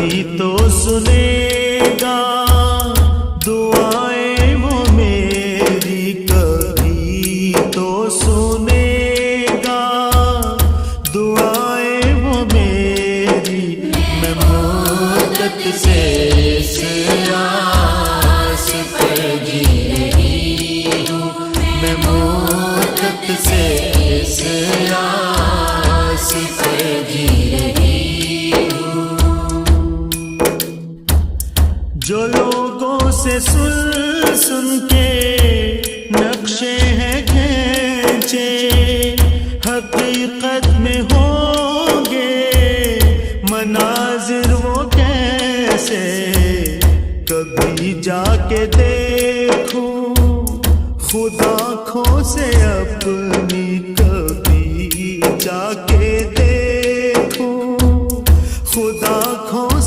कभी तो सुनेगा दुआएं वो मेरी, कभी तो सुनेगा दुआएं वो मेरी। मैं मुद्दत से इस आस पर जी रही हूँ, मैं मुद्दत से इस आस पर जी रही हूँ। जो लोगों से सुन सुन के नक्शे हैं खींचे, हकीकत में होंगे मनाजिर वो कैसे। कभी जाके देखूं खुद आँखों से अपनी, कभी जाके देखूं